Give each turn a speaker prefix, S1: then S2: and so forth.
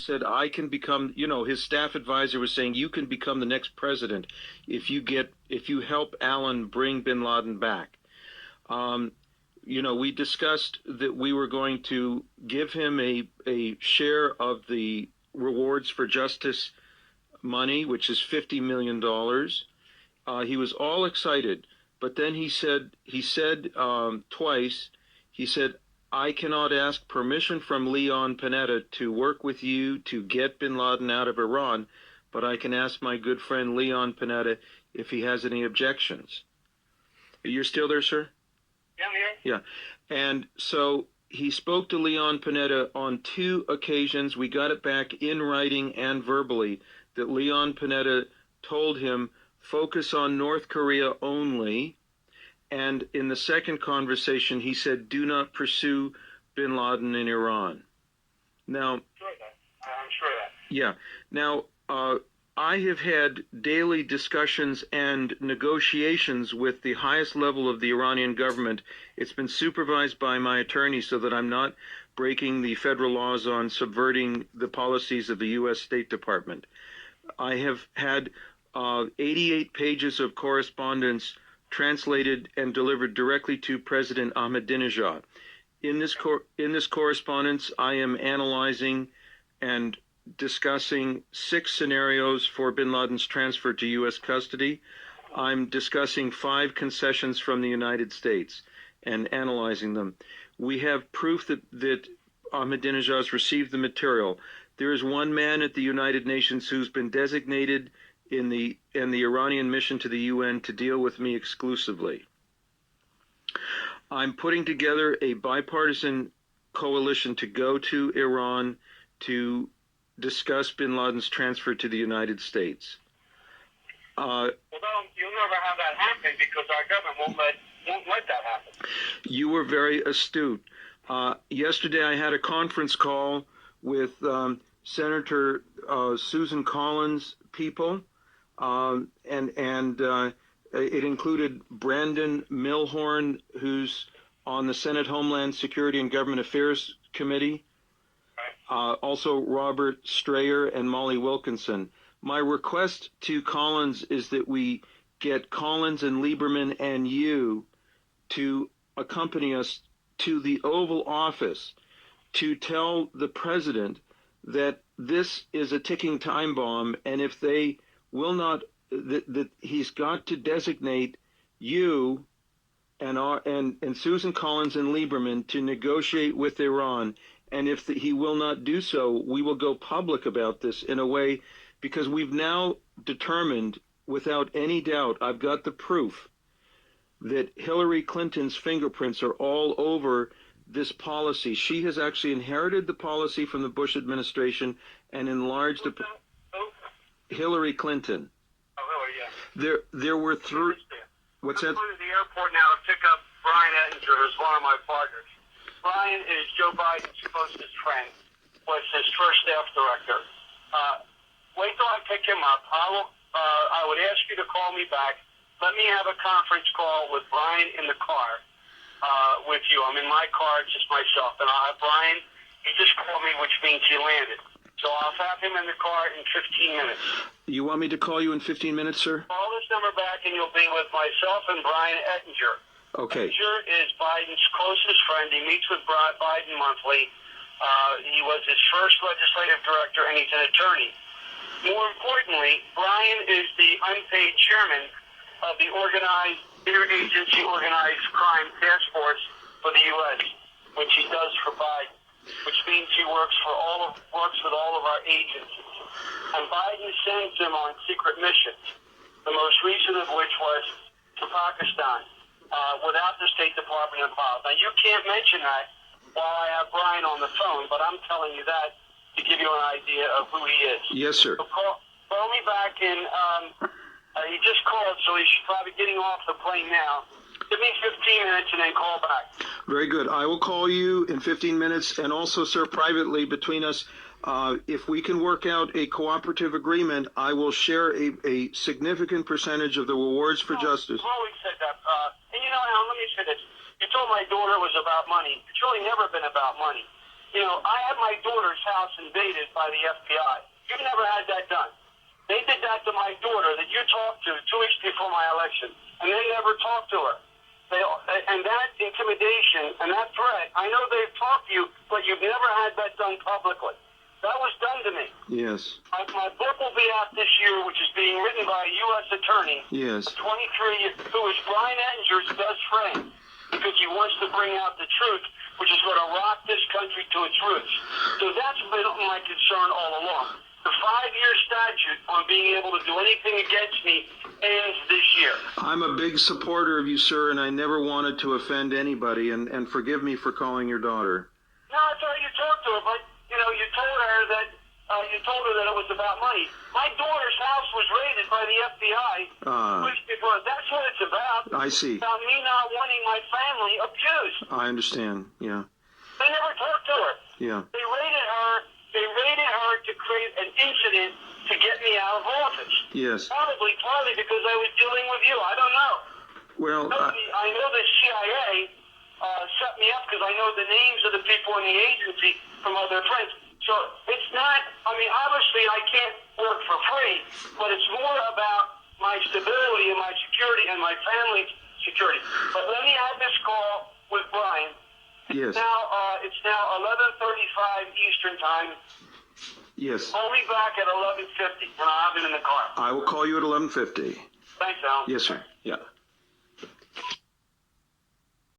S1: said, I can become, his staff advisor was saying, you can become the next president if you help Alan bring bin Laden back. We discussed that we were going to give him a share of the rewards for justice money, which is $50 million. He was all excited, but then he said twice, he said, I cannot ask permission from Leon Panetta to work with you to get bin Laden out of Iran, but I can ask my good friend Leon Panetta if he has any objections. You're still there, sir?
S2: Yeah, I'm here.
S1: Yeah. And so he spoke to Leon Panetta on 2 occasions. We got it back in writing and verbally that Leon Panetta told him, focus on North Korea only. And in the second conversation, he said, do not pursue bin Laden in Iran. Now,
S2: I'm sure of that.
S1: Yeah. Now, I have had daily discussions and negotiations with the highest level of the Iranian government. It's been supervised by my attorney so that I'm not breaking the federal laws on subverting the policies of the U.S. State Department. I have had 88 pages of correspondence translated and delivered directly to President Ahmadinejad. In this correspondence, I am analyzing and discussing 6 scenarios for bin Laden's transfer to U.S. custody. I'm discussing 5 concessions from the United States and analyzing them. We have proof that Ahmadinejad has received the material. There is one man at the United Nations who's been designated in the Iranian mission to the UN to deal with me exclusively. I'm putting together a bipartisan coalition to go to Iran to discuss bin Laden's transfer to the United States.
S2: Well, you'll never have that happen because our government won't let that happen.
S1: You were very astute. Yesterday I had a conference call with Senator Susan Collins' people, and it included Brandon Milhorn, who's on the Senate Homeland Security and Government Affairs Committee, also Robert Strayer and Molly Wilkinson. My request to Collins is that we get Collins and Lieberman and you to accompany us to the Oval Office to tell the president that this is a ticking time bomb, and if they will not, that he's got to designate you and Susan Collins and Lieberman to negotiate with Iran. And if he will not do so, we will go public about this in a way, because we've now determined without any doubt, I've got the proof, that Hillary Clinton's fingerprints are all over this policy. She has actually inherited the policy from the Bush administration and enlarged the... Hillary Clinton.
S2: Oh, Hillary, yeah.
S1: There were 3... What's that?
S2: I'm going to the airport now to pick up Brian Ettinger, who's one of my partners. Brian is Joe Biden's closest friend, was his first staff director. Wait till I pick him up. I would ask you to call me back. Let me have a conference call with Brian in the car with you. I'm in my car, just myself. And I'll have Brian, he just called me, which means he landed. So I'll have him in the car in 15 minutes.
S1: You want me to call you in 15 minutes, sir?
S2: Call this number back and you'll be with myself and Brian Ettinger.
S1: Okay.
S2: Ettinger is Biden's closest friend. He meets with Biden monthly. He was his first legislative director, and he's an attorney. More importantly, Brian is the unpaid chairman of the interagency organized crime task force for the U.S., which he does for Biden, which means he works with all of our agencies. And Biden sends them on secret missions, the most recent of which was to Pakistan, without the State Department involved. Now, you can't mention that while I have Brian on the phone, but I'm telling you that to give you an idea of who he is.
S1: Yes, sir.
S2: So call me back in, he just called, so he's probably getting off the plane now. Give me 15 minutes and then call back.
S1: Very good. I will call you in 15 minutes, and also, sir, privately between us, if we can work out a cooperative agreement, I will share a significant percentage of the rewards for justice.
S2: I've always said that. And you know, Alan, let me say this. You told my daughter it was about money. It's really never been about money. You know, I had my daughter's house invaded by the FBI. You've never had that done. They did that to my daughter that you talked to 2 weeks before my election, and they never talked to her. And that intimidation and that threat, I know they've talked to you, but you've never had that done publicly. That was done to me.
S1: Yes.
S2: My book will be out this year, which is being written by a U.S. attorney,
S1: Yes.
S2: 23, who is Brian Ettinger's best friend, because he wants to bring out the truth, which is going to rock this country to its roots. So that's been my concern all along. The 5-year statute on being able to do anything against me ends this year.
S1: I'm a big supporter of you, sir, and I never wanted to offend anybody, and forgive me for calling your daughter.
S2: No, I thought you talked to her, but, you know, you told her that it was about money. My daughter's house was raided by the FBI. That's what it's about.
S1: I see.
S2: It's about me not wanting my family abused.
S1: I understand, yeah.
S2: They never talked to her.
S1: Yeah.
S2: They raided her to create an incident to get me out of office.
S1: Yes.
S2: Partly because I was dealing with you. I don't know.
S1: Well,
S2: I know the CIA set me up because I know the names of the people in the agency from other friends. So it's not, I mean, obviously I can't work for free, but it's more about my stability and my security and my family's security. But let me have this call with Brian.
S1: yes.
S2: It's now 11:35 Eastern Time.
S1: Yes.
S2: Call me back at 11:50 when I'll have it in the car.
S1: I will call you at 11:50.
S2: Thanks, Al.
S1: Yes, sir. Yeah.